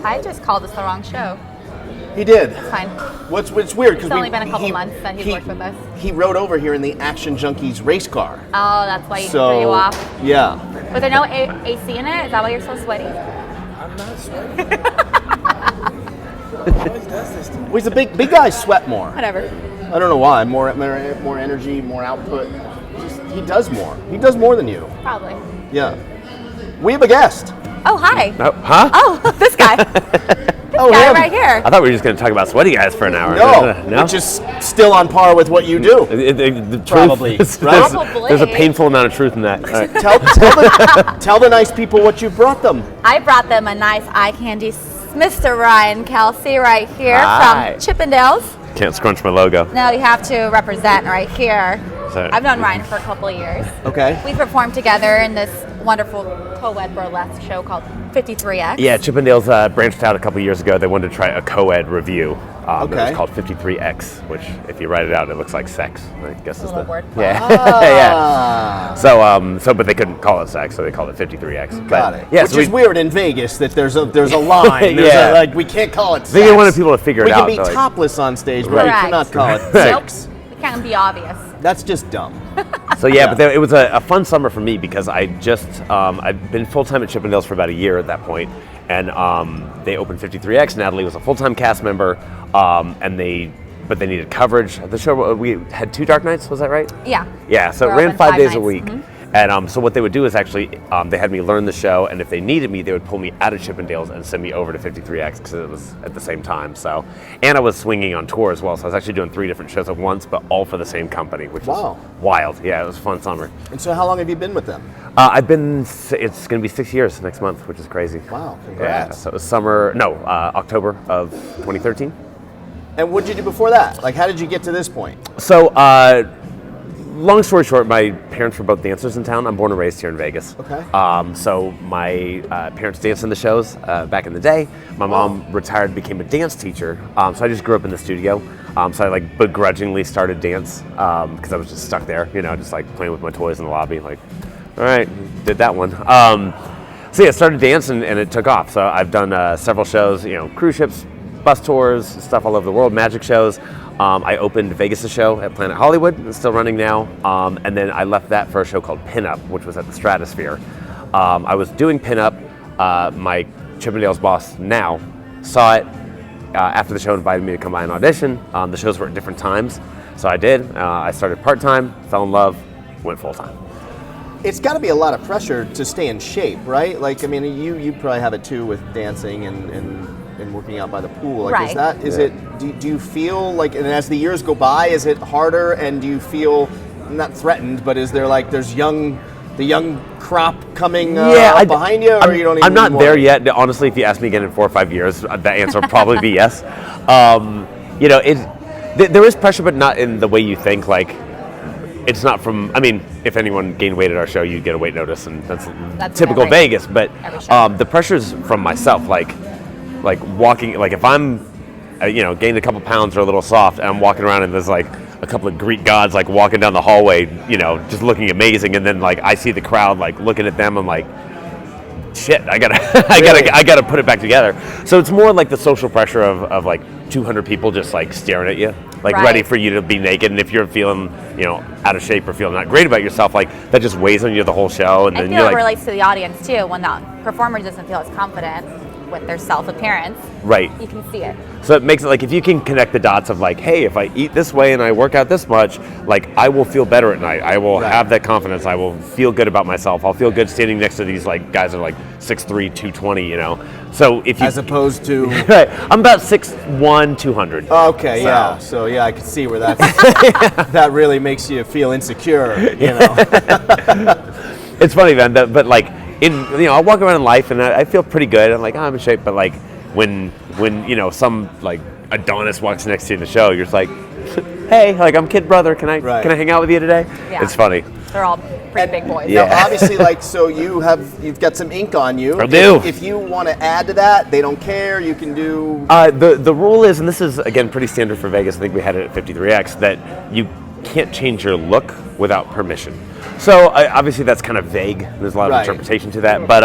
I just called this the wrong show. He did. It's fine. What's weird because It's only been a couple months that he's worked with us. He rode over here in the Action Junkeez race car. Oh, that's why he threw you off. Yeah. Was there no AC in it? Is that why you're so sweaty? I'm not sweating. Always does this to me. Well, he's a big guy. Sweat more. Whatever. I don't know why. More energy, more output. He does more. He does more than you. Probably. Yeah. We have a guest. Oh, hi. Oh, huh? Oh, this guy. Oh, guy him. right here. I thought we were just going to talk about sweaty guys for an hour. No, which is still on par with what you do. The Probably, truth, right? There's a painful amount of truth in that. All right. Tell the nice people what you brought them. I brought them a nice eye candy, Mr. Ryan Kelsey right here Hi. from Chippendales. Can't scrunch my logo. No, you have to represent right here. Sorry. I've known Ryan for a couple of years. Okay. We performed together in this wonderful co-ed burlesque show called 53X. Yeah, Chippendales branched out a couple years ago. They wanted to try a co-ed review. It was called 53X, which, if you write it out, it looks like sex. I guess is the word. Yeah. Ah. yeah. So, but they couldn't call it sex, so they called it 53X. Got it. Yeah, Which so is weird in Vegas that there's a line. Yeah. We can't call it sex. They wanted people to figure it out. We can be topless on stage, but we Correct. cannot call it Nope. sex. It can't be obvious. That's just dumb. So yeah, but it was a fun summer for me because I just I'd been full time at Chippendales for about a year at that point, and they opened 53X. Natalie was a full time cast member, but they needed coverage. The show we had 2 dark nights. Was that right? Yeah. Yeah. So it We're ran open 5 5 days nights. a week. Mhm. And so what they would do is actually, they had me learn the show, and if they needed me, they would pull me out of Chippendales and send me over to 53X because it was at the same time. So, and I was swinging on tour as well, so I was actually doing 3 different shows at once, but all for the same company, which was wild. Yeah, it was a fun summer. And so how long have you been with them? It's going to be 6 years next month, which is crazy. Wow, congrats. Yeah, so it was October of 2013. And what did you do before that? Like, how did you get to this point? So, long story short, my parents were both dancers in town. I'm born and raised here in Vegas. Okay. So my parents danced in the shows back in the day. My mom retired, became a dance teacher. So I just grew up in the studio. So I begrudgingly started dance because I was just stuck there, just playing with my toys in the lobby. All right, did that one. So yeah, started dance and it took off. So I've done several shows, cruise ships, bus tours, stuff all over the world, magic shows. I opened Vegas' show at Planet Hollywood. It's still running now. And then I left that for a show called Pinup, which was at the Stratosphere. I was doing Pinup. My Chippendales boss now saw it. After the show, invited me to come by and audition. The shows were at different times. So I did. I started part-time, fell in love, went full-time. It's got to be a lot of pressure to stay in shape, right? You probably have it too with dancing and working out by the pool. Right. Do you feel like, and as the years go by, is it harder, and do you feel not threatened, but is there there's the young crop coming behind you, or you don't even I'm not anymore? there yet. Honestly, if you ask me again in 4 or 5 years, the answer will probably be yes. There is pressure, but not in the way you think. It's not from, if anyone gained weight at our show, you'd get a weight notice, and that's typical Vegas. But the pressure's from myself, like walking, if I'm, gained a couple pounds or a little soft, and I'm walking around and there's a couple of Greek gods walking down the hallway, just looking amazing, and then I see the crowd looking at them, I'm like, shit, I gotta put it back together. So it's more the social pressure of 200 people just staring at you, ready for you to be naked, and if you're feeling out of shape or feeling not great about yourself, that just weighs on you the whole show, and then it relates to the audience too when the performer doesn't feel as confident with their self-appearance. Right. You can see it. So it makes it if you can connect the dots of hey, if I eat this way and I work out this much, I will feel better at night. I will have that confidence. I will feel good about myself. I'll feel good standing next to these guys that are 6'3", 220, So if you, as opposed to right, I'm about 6'1", 200. Okay, yeah. So yeah, I can see where that's that really makes you feel insecure, It's funny, man, but I walk around in life and I feel pretty good. I'm I'm in shape, but when some Adonis walks next to you in the show, you're just hey, I'm kid brother. Can I hang out with you today? Yeah. It's funny. They're all pretty big boys. Yeah. Now, obviously, so you've got some ink on you. I do. If you want to add to that, they don't care. You can do. The rule is, and this is again pretty standard for Vegas. I think we had it at 53X, that you can't change your look without permission. So obviously that's kind of vague. There's a lot of interpretation to that, but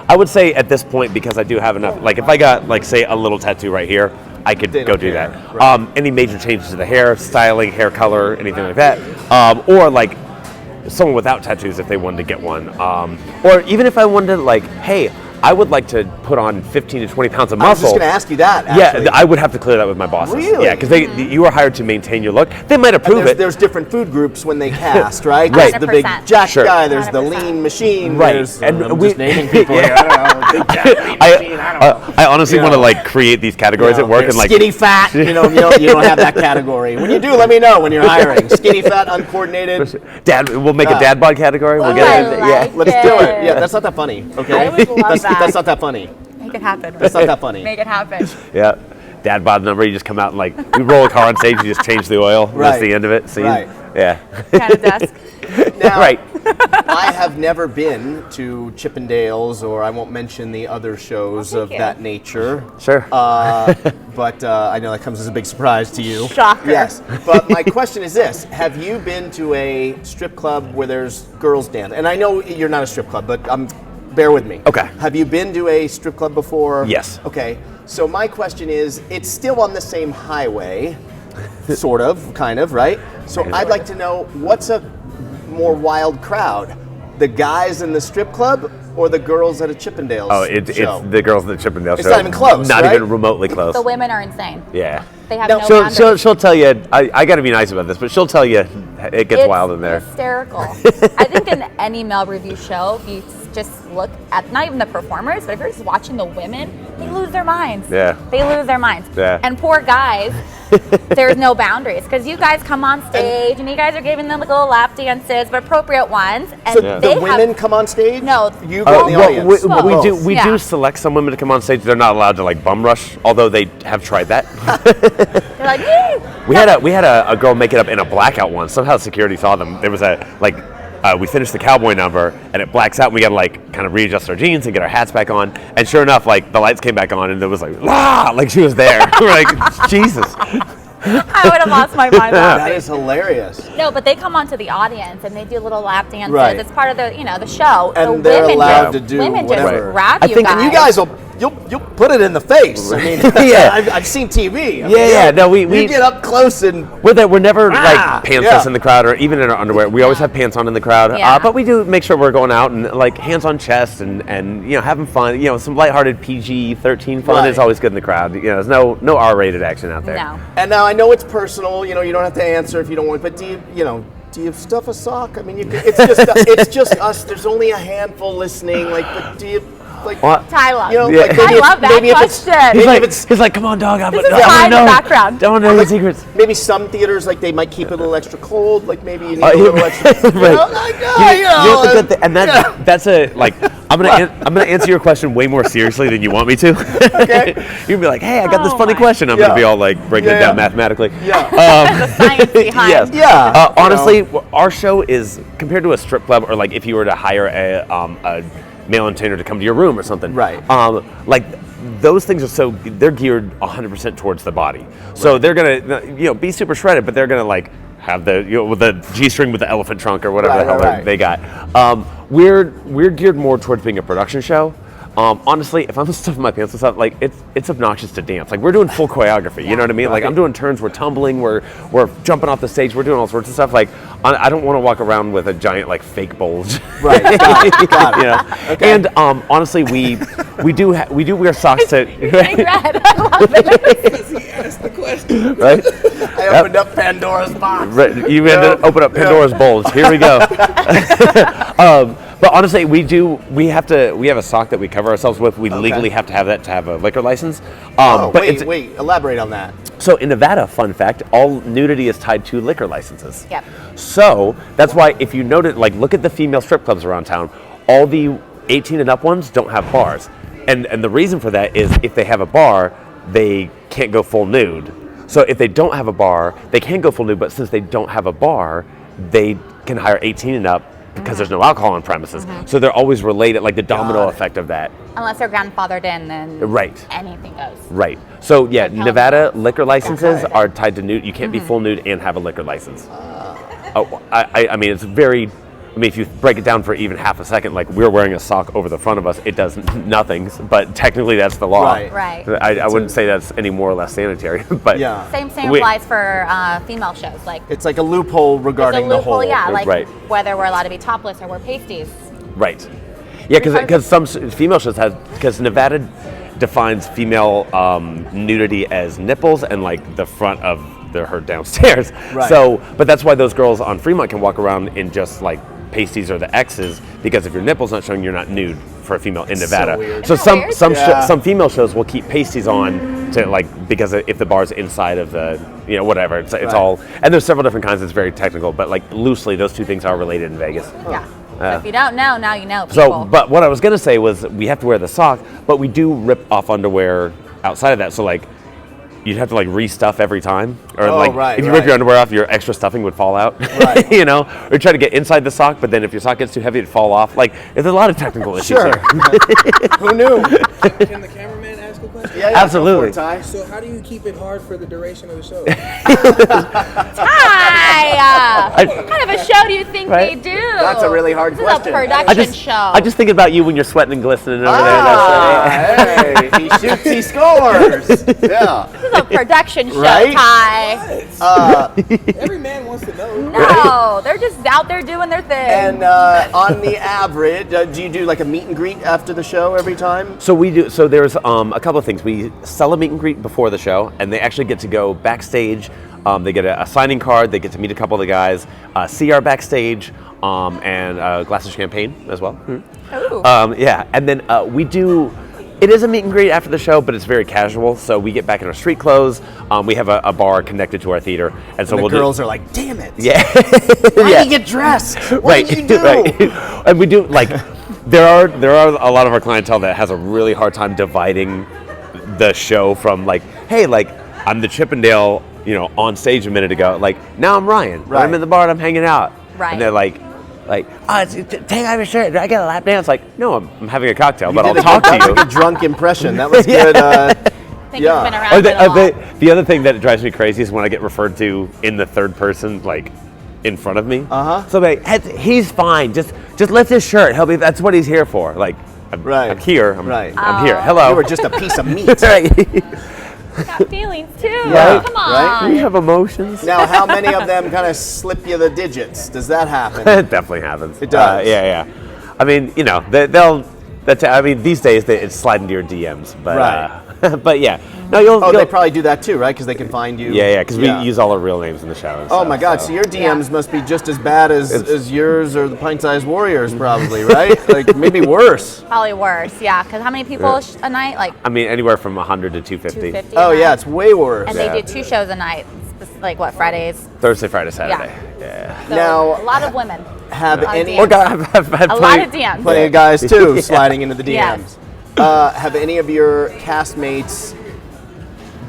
I would say at this point, because I do have enough, like if I got like say a little tattoo right here, I could They go don't do care. that. Right. Any major changes to the hair, styling, hair color, anything like that, or like someone without tattoos if they wanted to get one, or even if I wanted to like, hey, I would like to put on 15 to 20 pounds of I was just muscle. going to ask you that, actually. Yeah, I would have to clear that with my bosses. Really? Yeah, because you are hired to maintain your look. They might And approve it. there's different food groups when they cast, right? Right. There's the big 100%. jack Sure. guy, there's the 100%. lean machine, Right. there's, And I'm we- just naming people Yeah. here. I don't know, big jack, lean machine, I don't know. I honestly You want to know. like create these categories at work There's and like skinny fat, you don't have that category. When you do, let me know when you're hiring. Skinny fat, uncoordinated. dad. We'll make a dad bod category. We'll Ooh, get I it. like Yeah. Let's do it. Yeah, that's not that funny, okay? I would love that. That's not that funny. Make it happen. That's not that funny. Make it happen. Yeah. Dad bod number. You just come out and like we roll a car on stage. You just change the oil. That's Right. the end of it. See. Right. Yeah. Kind of desk. Now, Right. I have never been to Chippendales, or I won't mention the other shows of you. that nature. Sure. But I know that comes as a big surprise to you. Shocker. Yes. But my question is this: have you been to a strip club where there's girls dance? And I know you're not a strip club, but bear with me. Okay. Have you been to a strip club before? Yes. Okay. So my question is, it's still on the same highway, sort of, kind of, right? So I'd like to know, what's a more wild crowd? The guys in the strip club or the girls at a Chippendales Oh, it's show? the girls in the Chippendales It's show. not even close, Not right? even remotely close. The women are insane. Yeah. They have No, no She'll, boundaries. she'll tell you. I got to be nice about this, but she'll tell you it gets It's wild in there. hysterical. I think in any male review show, if you just look at not even the performers, but if you're just watching the women, they lose their minds. Yeah. They lose their minds. Yeah. And poor guys, there's no boundaries because you guys come on stage and you guys are giving them like little lap dances, but appropriate ones. And So they the women have, come on stage? No. You go in the audience? Both. We Yeah. do select some women to come on stage. They're not allowed to like bum rush, although they have tried that. they're like, "Yee!" We had a girl make it up in a blackout once. Somehow security saw them. There was we finished the cowboy number and it blacks out. And we got to like kind of readjust our jeans and get our hats back on. And sure enough, like the lights came back on and there was like, "Wah!" Like she was there. We're like, Jesus. I would have lost my mind. That laughing. is hilarious. No, but they come onto the audience and they do little lap dances. Right. It's part of the show. And the they're women allowed just, to do women whatever. just grab I you think- guys. And you guys you'll put it in the face. I mean, Yeah. I've seen TV. I mean, Yeah. No, we you get up close and We're never Ah, like pantsless yeah. in the crowd or even in our underwear. We always have pants on in the crowd. Yeah. But we do make sure we're going out and like hands on chest and having fun. Some lighthearted PG-13 fun Right. is always good in the crowd. There's no R-rated action out there. No. And now I know it's personal. You don't have to answer if you don't want. But do you stuff a sock? I mean, it's just us. There's only a handful listening. Like, but do you like? What? Tyler. You know, Yeah. like I maybe love that maybe if it's- question. maybe He's if like, it's he's like, come on, dog. This is Ty in the background. Don't know the secrets. maybe some theaters like they might keep it a little extra cold. Like maybe you need a Yeah. little extra. Right. You have to get the- and that's a like. I'm gonna answer your question way more seriously than you want me to. Okay. You'll be like, hey, I got this Oh funny my- question. I'm Yeah. gonna be all like breaking it Yeah, down yeah. mathematically. Yeah. The science behind. Yes. Yeah. Honestly, our show is compared to a strip club, or like if you were to hire a male entertainer to come to your room or something. Right. Like those things are they're geared 100% towards the body. So they're gonna be super shredded, but they're gonna like have the with the G-string with the elephant trunk or whatever Right, the hell right. they got. We're geared more towards being a production show. Honestly, if I'm stuffing my pants and stuff, like it's obnoxious to dance. Like we're doing full choreography, you know what I mean? Like I'm doing turns, we're tumbling, we're jumping off the stage, we're doing all sorts of stuff. Like I don't want to walk around with a giant like fake bulge. Right. Got it. Okay. And honestly, we do wear socks to Big red. I love it. That's the question. right. I opened up Pandora's box. Right, you had to open up Pandora's bulge. Here we go. But honestly, we have a sock that we cover ourselves with. We legally have to have that to have a liquor license. Oh, but wait, elaborate on that. So in Nevada, fun fact, all nudity is tied to liquor licenses. Yep. So that's why if you notice, like look at the female strip clubs around town, all the 18 and up ones don't have bars. And the reason for that is if they have a bar, they can't go full nude. So if they don't have a bar, they can go full nude, but since they don't have a bar, they can hire 18 and up because there's no alcohol on premises. So they're always related, like the domino Got it. effect of that. Unless they're grandfathered in, then Right. anything goes. Right. So yeah, Like health Nevada laws. liquor licenses Okay. are tied to nude. You can't be full nude and have a liquor license. I mean, it's very I mean, if you break it down for even half a second, like we're wearing a sock over the front of us, it does nothing. But technically, that's the law. Right. I wouldn't say that's any more or less sanitary. But Same applies for female shows. Like it's like a loophole regarding the whole. Yeah, like whether we're allowed to be topless or wear pasties. Right. Yeah, because some female shows because Nevada defines female nudity as nipples and like the front of her downstairs. Right. So, but that's why those girls on Fremont can walk around in just like pasties or the X's, because if your nipple's not showing, you're not nude for a female in Nevada. So weird. So Isn't some female shows will keep pasties on to like, because if the bar's inside of the, whatever, it's all, and there's several different kinds. It's very technical, but like loosely, those two things are related in Vegas. Yeah. So if you don't know, now you know. People. So, but what I was gonna say was we have to wear the sock, but we do rip off underwear outside of that. So like, you'd have to like restuff every time, or if you rip your underwear off, your extra stuffing would fall out. Right. Or try to get inside the sock, but then if your sock gets too heavy, it'd fall off. Like, there's a lot of technical issues here. Who knew? Can the cameraman ask a question? Yeah, absolutely. So how do you keep it hard for the duration of the show? Hi! What kind of a show do you think they do? That's a really hard question. This is a production show. I just think about you when you're sweating and glistening over Hey, he shoots, he scores. Yeah. This is a production show, Right? Ty. Every man wants to know. No, they're just out there doing their thing. And on the average, do you do like a meet and greet after the show every time? So we do. So there's a couple of things. We sell a meet and greet before the show, and they actually get to go backstage. They get a signing card. They get to meet a couple of the guys, see our backstage, and a glass of champagne as well. Ooh. Yeah, and then we do. It is a meet and greet after the show, but it's very casual. So we get back in our street clothes. We have a bar connected to our theater, and so the we'll girls are like, "Damn it! Yeah. Why did you get dressed? What did you do?" Right. And we do like there are a lot of our clientele that has a really hard time dividing the show from like, hey, like I'm the Chippendale, on stage a minute ago. Like now I'm Ryan. Right. I'm in the bar and I'm hanging out. Right. And they're like, take off your shirt. Do I get a lap dance? Like, no, I'm having a cocktail, You but I'll did a talk good- to you. That's a drunk impression. That was good. I think yeah. it's been around for a while. The other thing that drives me crazy is when I get referred to in the third person, like in front of me. So like, he's fine. Just lift his shirt. That's what he's here for. Like, I'm here. I'm here. Hello. You were just a piece of meat. I got feelings too. Yeah. Come on. Right? We have emotions. Now, how many of them kind of slip you the digits? Does that happen? It definitely happens. It does. Yeah. I mean, these days it's slide into your DMs, but but yeah. No, you'll. They probably do that too, right? Because they can find you. Yeah, because we use all our real names in the show. Oh my God! So your DMs must be just as bad as yours or the Pint-Sized Warriors, probably, right? Like maybe worse. Probably worse, yeah. Because how many people a night? Like I mean, anywhere from 100 to 250. 250 Oh a yeah, night? it's way worse. And they do 2 shows a night. Like what, Fridays? Thursday, Friday, Saturday. Yeah. So Now- a lot of women. Have A lot of any? DMs. Or I've had A lot of DMs. Plenty of guys too sliding into the DMs. Yes. Have any of your castmates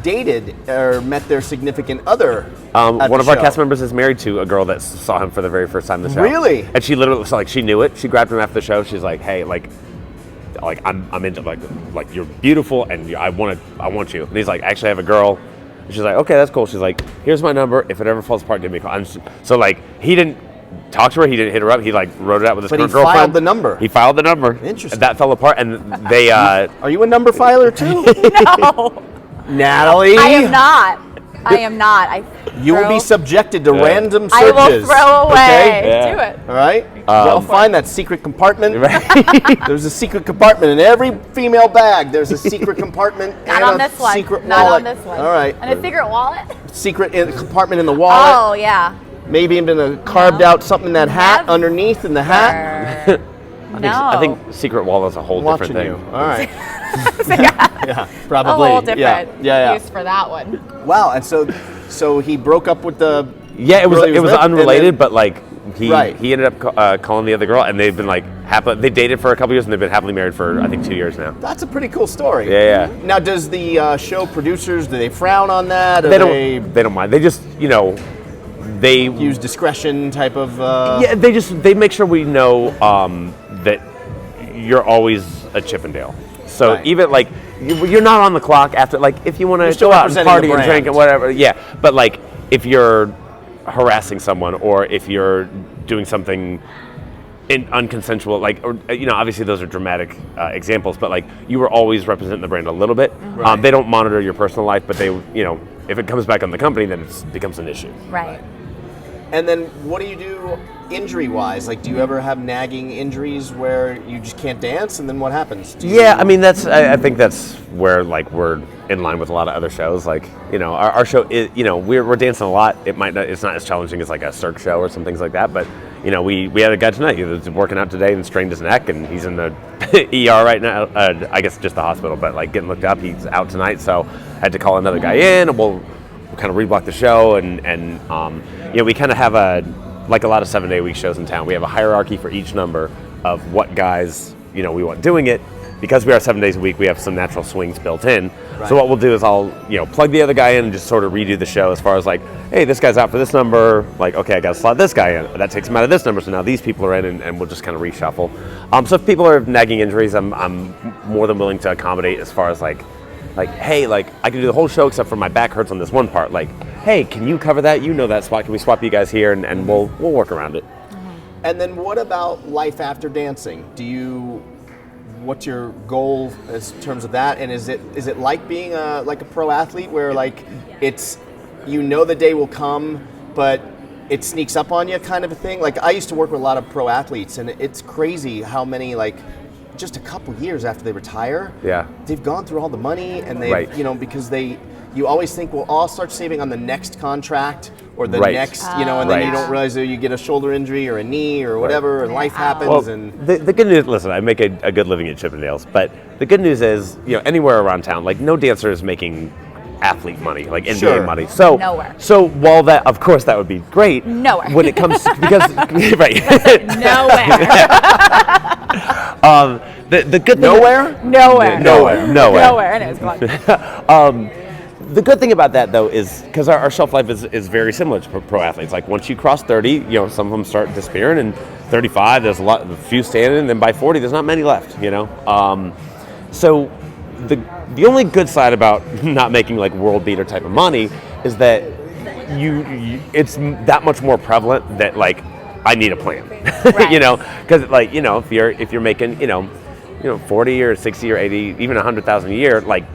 dated or met their significant other? at One the of our show? cast members is married to a girl that saw him for the very first time in the show. Really? And she literally, so like, she knew it. She grabbed him after the show. She's like, "Hey, like I'm into like you're beautiful and I want you." And he's like, "Actually, I have a girl." And she's like, "Okay, that's cool." She's like, "Here's my number. If it ever falls apart, give me a call." So like, he didn't talk to her. He didn't hit her up. He like wrote it out with his But he current girlfriend. filed the number. He filed the number. Interesting. And that fell apart, and they. Are you a number filer too, No, Natalie? I am not. I am not. You will be subjected to random I searches. will throw away. Okay? Yeah. Do it. All right. Well, find that secret compartment. Right. There's a secret compartment in every female bag. There's a secret compartment Not and on a this one. secret Not wallet. on this one. All right. And a secret wallet? Secret compartment in the wallet. Oh, yeah. Maybe even carved out something in that hat Never. underneath in the hat. No. I think secret wallet is a whole Watching different you. thing. All right. yeah. Yeah. Probably. A whole different Yeah. use for that one. Wow. And so he broke up with the. Yeah, it was girl he with, and unrelated, then- but like he Right. ended up calling the other girl, and they've been like happily. They dated for a couple years, and they've been happily married for I think 2 years now. That's a pretty cool story. Yeah. Now, does the show producers, do they frown on that? Or They don't mind. They just they use discretion type of. yeah they make sure we know that you're always a Chippendale. So Right. even like you're not on the clock after, like, if you want to still go out and representing party the and drink brand. and whatever. Yeah, but like if you're harassing someone or if you're doing something unconsensual, like, or, obviously those are dramatic examples, but like you were always representing the brand a little bit. Right. They don't monitor your personal life, but they, if it comes back on the company, then it becomes an issue. Right. And then what do you do injury-wise? Like, do you ever have nagging injuries where you just can't dance, and then what happens? Yeah, I mean, I think that's where, like, we're in line with a lot of other shows. Like, our show is, we're dancing a lot. It's not as challenging as like a Cirque show or some things like that, but, we had a guy tonight who was working out today and strained his neck, and he's in the ER right now. I guess just the hospital, but like getting looked up. He's out tonight, so I had to call another guy in, and we'll kind of reblock the show, and we kind of have like a lot of 7-day-a-week shows in town. We have a hierarchy for each number of what guys we want doing it. Because we are 7 days a week, we have some natural swings built in. Right. So what we'll do is I'll plug the other guy in and just sort of redo the show as far as like, hey, this guy's out for this number. Like, okay, I got to slot this guy in. That takes him out of this number. So now these people are in, and we'll just kind of reshuffle. So if people are nagging injuries, I'm more than willing to accommodate as far as like, hey, like I can do the whole show except for my back hurts on this one part. Like, hey, can you cover that? You know that spot. Can we swap you guys here, and we'll work around it. And then what about life after dancing? What's your goal in terms of that? And is it like being like a pro athlete where like it's the day will come, but it sneaks up on you kind of a thing? Like I used to work with a lot of pro athletes, and it's crazy how many like just a couple years after they retire, they've gone through all the money, and they because you always think, well, I'll start saving on the next contract or the next, and then you don't realize that you get a shoulder injury or a knee or whatever, and life happens. Well, and the good news, listen, I make a good living at Chippendales, but the good news is, anywhere around town, like no dancer is making athlete money, like NBA money. So nowhere. So while that, of course, that would be great. Nowhere. When it comes to, because right. Nowhere. The good thing, nowhere. And it was gone. The good thing about that, though, is because our shelf life is very similar to pro athletes. Like once you cross 30, some of them start disappearing, and 35, there's a few standing, and then by 40, there's not many left. So the only good side about not making like world beater type of money is that it's that much more prevalent that like I need a plan. Right. Because like if you're making 40 or 60 or 80, even 100,000 a year, like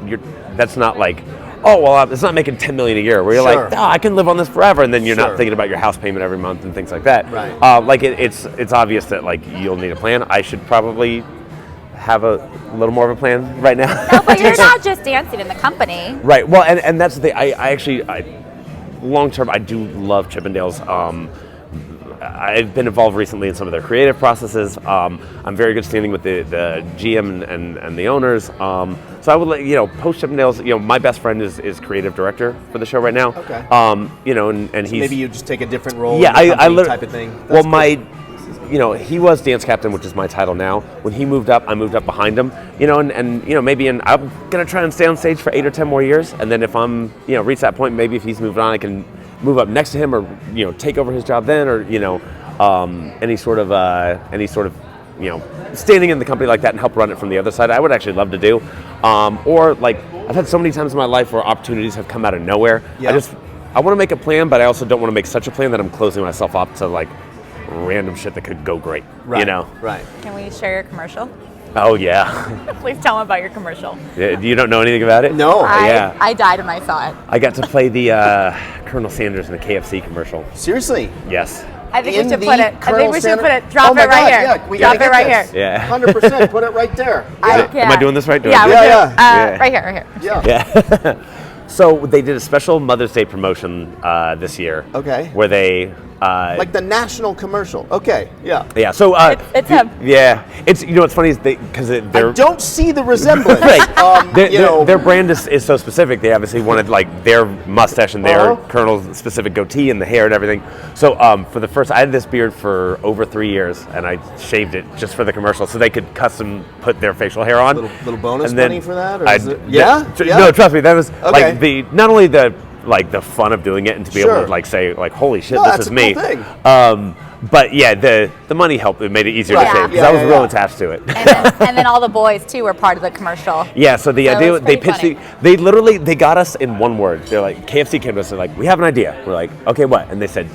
that's not like, oh, well, it's not making $10 million a year, where you're like, oh, I can live on this forever, and then you're not thinking about your house payment every month and things like that. Right. Like it's obvious that like you'll need a plan. I should probably have a little more of a plan right now. No, but you're not just dancing in the company. Right. Well, and that's the thing. I actually long term, I do love Chippendales. I've been involved recently in some of their creative processes. I'm very good standing with the GM and the owners. So I would let post Chippendales. My best friend is creative director for the show right now. Okay. And he's maybe you just take a different role. Yeah, in the company type of thing. That's he was dance captain, which is my title now. When he moved up, I moved up behind him. Maybe I'm gonna try and stay on stage for 8 or 10 more years, and then if I'm reach that point, maybe if he's moved on, I can move up next to him, or take over his job then, or any sort of standing in the company like that and help run it from the other side. I would actually love to do, or like I've had so many times in my life where opportunities have come out of nowhere. Yep. I want to make a plan, but I also don't want to make such a plan that I'm closing myself up to like random shit that could go great. Right. Right. Can we share your commercial? Oh yeah. Please tell them about your commercial. Yeah, you don't know anything about it? No. I died when I saw it. I got to play the Colonel Sanders in a KFC commercial. Seriously? Yes. I think In we should the put it. Colonel Drop it right here. Yeah, we Drop gotta it right get this. here. Yeah. 100%. Put it right there. Am I doing this right? Yeah. Right here. Yeah. Yeah. So they did a special Mother's Day promotion this year. Okay. Where they like the national commercial. Okay. Yeah. Yeah. So it's him. Yeah. It's what's funny is because they're I don't see the resemblance. Right. Their brand is so specific. They obviously wanted like their mustache and their Colonel's specific goatee and the hair and everything. So for the first, I had this beard for over 3 years, and I shaved it just for the commercial, so they could custom put their facial hair on. Little bonus And then money for that? Or Yeah? Yeah. No, trust me. That was Okay. like not only the fun of doing it and to be able to like say like, holy shit, No, this that's is a me. cool thing. But yeah, the money helped. It made it easier Right. to shave because Yeah, I was yeah, real yeah. attached to it. And then all the boys too were part of the commercial. Yeah, so the So idea it's they pretty pitched they got us in one word. They're like, KFC came to us and like, we have an idea. We're like, okay, what? And they said,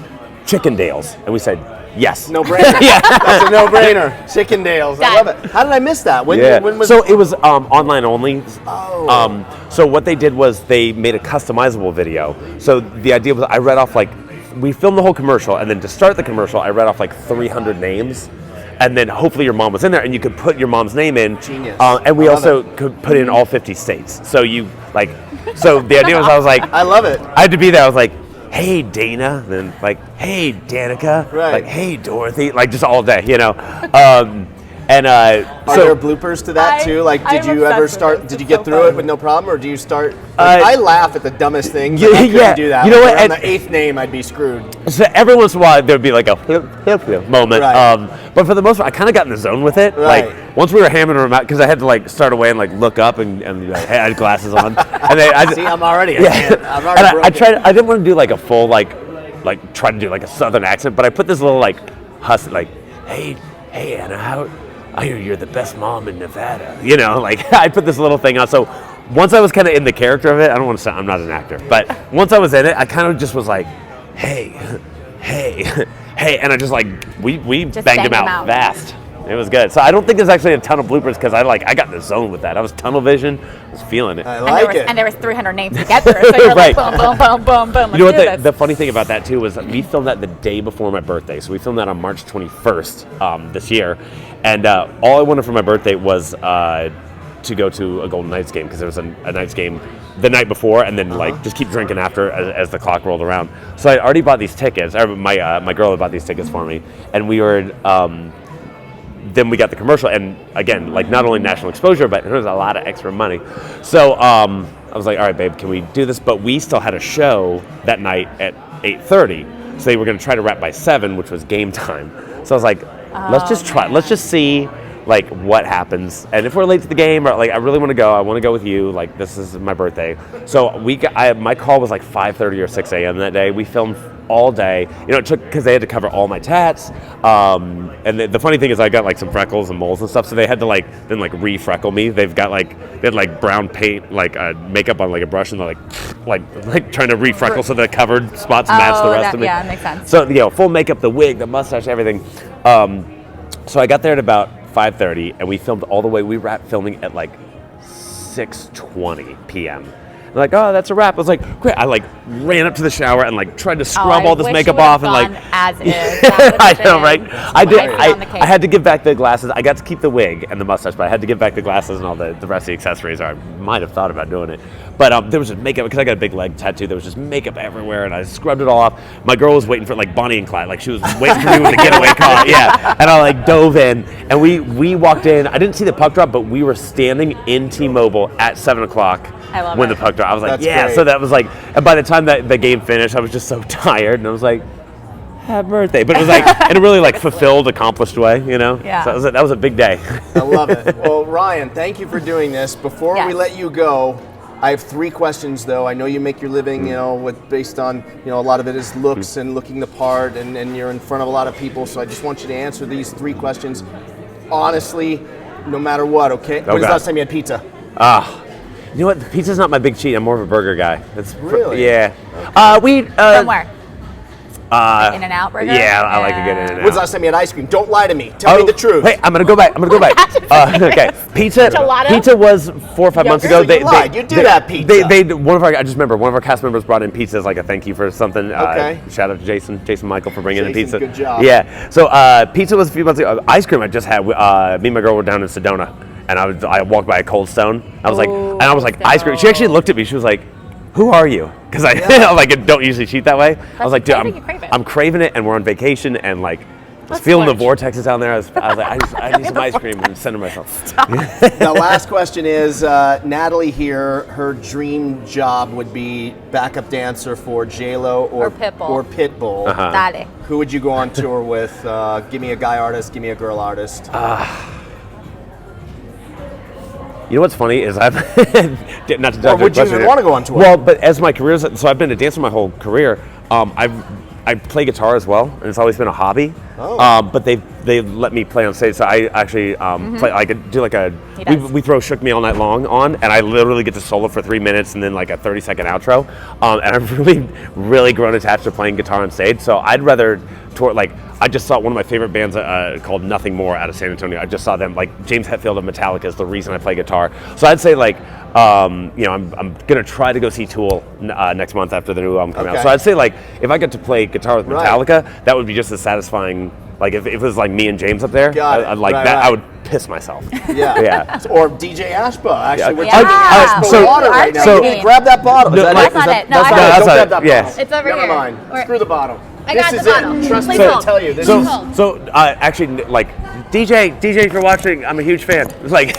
Chippendales, and we said yes. No brainer. Yeah, that's a no-brainer. Chippendales. I love it. How did I miss that? When was so it was online only. Oh. So what they did was they made a customizable video. So the idea was I read off we filmed the whole commercial, and then to start the commercial, I read off 300 names. And then hopefully your mom was in there, and you could put your mom's name in. Genius. And we also could put in all 50 states. So so the idea was I was like, I love it. I had to be there. I was like, hey Dana, and then hey Danica, right. Hey Dorothy, just all day, And Are there bloopers to that too? Did you ever start? Did you get through it with no problem, or do you start? I laugh at the dumbest things. I couldn't do that. You know what? On the 8th name, I'd be screwed. So every once in a while, there'd be a flip moment. Right. But for the most part, I kind of got in the zone with it. Right. Once we were hammering them out, because I had to start away and look up and hey, I had glasses on. And then See, I'm already. Yeah. I'm already and I tried. I didn't want to do a full try to do a southern accent, but I put this little husky hey Anna, I hear you're the best mom in Nevada. I put this little thing on. So once I was kind of in the character of it, I don't want to sound, I'm not an actor, but once I was in it, I kind of just was hey, and I just we Just banged him out fast. It was good. So I don't think there's actually a ton of bloopers because I got in the zone with that. I was tunnel vision. I was feeling it. I like it. And there was 300 names to get through. So you're Right. boom, boom, boom, boom, boom. You know what the funny thing about that too was we filmed that the day before my birthday. So we filmed that on March 21st this year. And all I wanted for my birthday was to go to a Golden Knights game because there was a Knights game the night before, and then just keep drinking after as the clock rolled around. So I already bought these tickets. My girl had bought these tickets for me, and we were. Then we got the commercial, and again, not only national exposure, but there was a lot of extra money. So I was like, all right, babe, can we do this? But we still had a show that night at 8:30, so they were going to try to wrap by 7, which was game time. So I was like, let's just try. Let's just see what happens, and if we're late to the game, or I really want to go. I want to go with you. This is my birthday. So my call was 5:30 or 6 a.m. that day. We filmed all day. It took because they had to cover all my tats. And the funny thing is, I got some freckles and moles and stuff, so they had to then re-freckle me. They've got they had brown paint makeup on a brush, and they're trying to re-freckle so the covered spots match the rest of me. Yeah, that makes sense. So full makeup, the wig, the mustache, everything. So I got there at about 5:30, and we filmed all the way. We wrapped filming at 6:20 p.m. They're oh, that's a wrap. I was like, great. I ran up to the shower and tried to scrub all this makeup off and as is. I know, right? I did. On the cake. I had to give back the glasses. I got to keep the wig and the mustache, but I had to give back the glasses and all the rest of the accessories. I might have thought about doing it, but there was just makeup because I got a big leg tattoo. There was just makeup everywhere, and I scrubbed it all off. My girl was waiting for Bonnie and Clyde, she was waiting for me with the getaway car. Yeah, and I dove in, and we walked in. I didn't see the puck drop, but we were standing in T-Mobile at 7:00. I love when it. the puck dropped. I was That's yeah. great. So that was and by the time that the game finished, I was just so tired, and I was happy birthday. But it was in a really fulfilled, accomplished way, Yeah. So that was a big day. I love it. Well, Ryan, thank you for doing this. Before we Yes. let you go, I have 3 questions though. I know you make your living, based on, a lot of it is looks and looking the part, and you're in front of a lot of people. So I just want you to answer these 3 questions honestly, no matter what. Okay. When's the last time you had pizza? You know what? Pizza's not my big cheat. I'm more of a burger guy. Really? Yeah. Okay. From where? In-N-Out burger? Yeah, I like a good In-N-Out. When's the last time you had ice cream? Don't lie to me. Tell me the truth. Wait, I'm gonna go back. Okay, pizza. Gelato? Pizza was 4 or 5 months ago. You lied. You did have pizza. I just remember one of our cast members brought in pizza as a thank you for something. Okay. Shout out to Jason Michael for bringing in Jason, pizza. good job. Yeah. So pizza was a few months ago. Ice cream I just had. Me and my girl were down in Sedona, and I walked by a Cold Stone. I was ice cream. She actually looked at me. She was like, who are you? Because I don't usually cheat that way. I was like, dude, I'm craving it, and we're on vacation, and I was feeling the vortexes down there. I was like, I need some ice cream and send it myself. The last question is, Natalie here, her dream job would be backup dancer for J-Lo or Pitbull. Dale. Who would you go on tour with? Give me a guy artist, give me a girl artist. You know what's funny is I've not to Or would you even want to go on tour? Well, but as my career, so I've been a dancer my whole career. I play guitar as well, and it's always been a hobby. Oh. But they've they let me play on stage. So I actually play. I could do like a. He does. We throw "Shook Me All Night Long" on, and I literally get to solo for 3 minutes and then like a 30-second outro. And I've really grown attached to playing guitar on stage. So I'd rather tour. Like I just saw one of my favorite bands called Nothing More out of San Antonio. I just saw them. Like James Hetfield of Metallica is the reason I play guitar. So I'd say like. I'm gonna try to go see Tool next month after the new album comes out. So I'd say like if I get to play guitar with Metallica, that would be just as satisfying. Like if it was like me and James up there, I'd like that. I would piss myself. Yeah. Or DJ Ashba. Actually, we're Yeah. drinking Ashba water right now. So- Can you grab that bottle? No, that's not it. No, That's I not got it. it. Don't That's grab it. that Yes. bottle. It's over Never here. mind. Or- Screw the bottle. I got This the is bottle. it. Trust me Please when I hold. tell you. This Please is hold. So actually, like DJ, if you're watching, I'm a huge fan. Like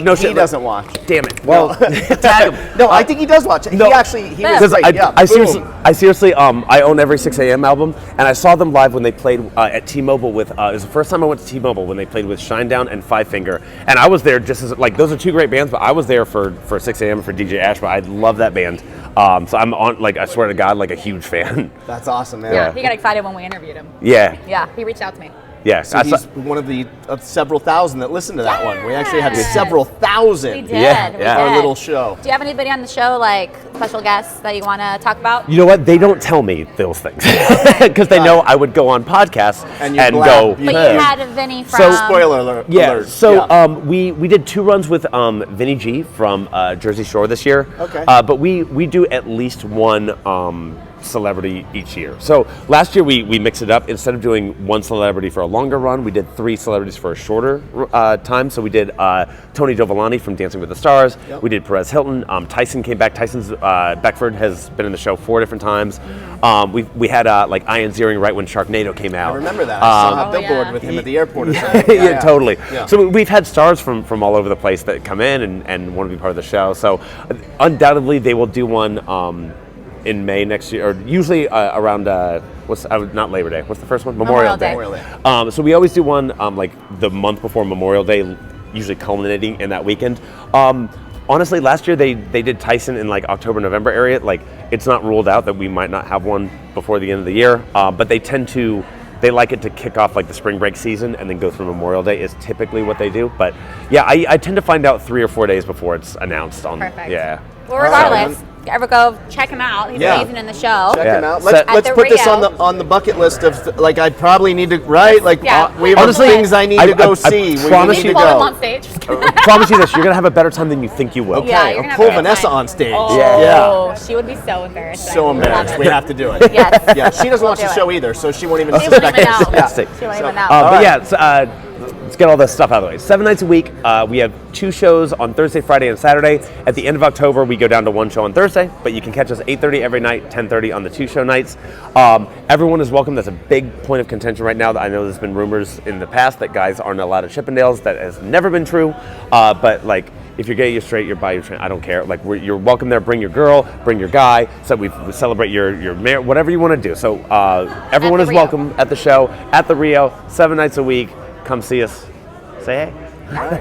no shit. He doesn't watch. Damn it. Well, tag him. No, I think he does watch it. No. He was Because great. I seriously, I own every 6 a.m. album, and I saw them live when they played at T-Mobile with. It was the first time I went to T-Mobile when they played with Shinedown and Five Finger, and I was there just as like those are two great bands, but I was there for 6 a.m. for DJ Ashba. I love that band, so I'm on like I swear to God like a huge fan. That's awesome, man. Yeah, he got excited when we interviewed him. Yeah. Yeah, he reached out to me. Yeah. So he's one of the several thousand that listened to that one. We actually had Yes. several thousand. We did. Yeah, we yeah. Our did. little show. Do you have anybody on the show, like special guests that you want to talk about? You know what? They don't tell me those things because they know I would go on podcasts And and, you go. But you had Vinny from. So, Spoiler alert. Yeah. So we did 2 runs with Vinny G from Jersey Shore this year. Okay. But we do at least one celebrity each year. So last year we mixed it up. Instead of doing one celebrity for a longer run, we did 3 celebrities for a shorter time. So we did Tony Dovolani from Dancing with the Stars. Yep. We did Perez Hilton. Tyson came back. Tyson's Beckford has been in the show 4 different times. We had like Ian Ziering right when Sharknado came out. I remember that. I saw a Oh, billboard yeah. with him at the airport or something. Yeah, totally. Yeah. So we've had stars from all over the place that come in and want to be part of the show. So undoubtedly they will do one in May next year, or usually around not Labor Day. What's the first one? Memorial Day. Memorial Day. So we always do one like the month before Memorial Day, usually culminating in that weekend. Honestly, last year they did Tyson in like October, November area. Like it's not ruled out that we might not have one before the end of the year, but they like it to kick off like the spring break season and then go through Memorial Day is typically what they do. But yeah, I tend to find out 3 or 4 days before it's announced on. Perfect. Yeah. Well, regardless, ever go check him out. He's amazing in the show. Check Yeah. him out. So- Let's At put the this Rio. on the bucket list of like I probably need to like Yeah. we have Honestly, things I need to go I see. We promise need You to pull him go. on stage. Promise you this, you're gonna have a better time than you think you will. Okay, Yeah, you're or gonna have pull a great Vanessa time. on stage. Oh, Yeah. she would be so embarrassed. So embarrassed. We have to do it. Yes. Yeah, she doesn't watch We'll the do show it. either, so she won't even She won't suspect even it. know. Yeah. She won't even know. But right. yeah, let's get all this stuff out of the way. 7 nights a week. We have 2 shows on Thursday, Friday, and Saturday. At the end of October, we go down to 1 show on Thursday, but you can catch us 8:30 every night, 10:30 on the 2 show nights. Everyone is welcome. That's a big point of contention right now. I know there's been rumors in the past that guys aren't allowed at Chippendales. That has never been true. But like, if you're gay, you're straight, you're bi, you're trans, I don't care. Like, you're welcome there. Bring your girl, bring your guy. So we celebrate your marriage, whatever you want to do. So everyone At is the Rio. welcome at the show at the Rio, 7 nights a week. Come see us. Say hey.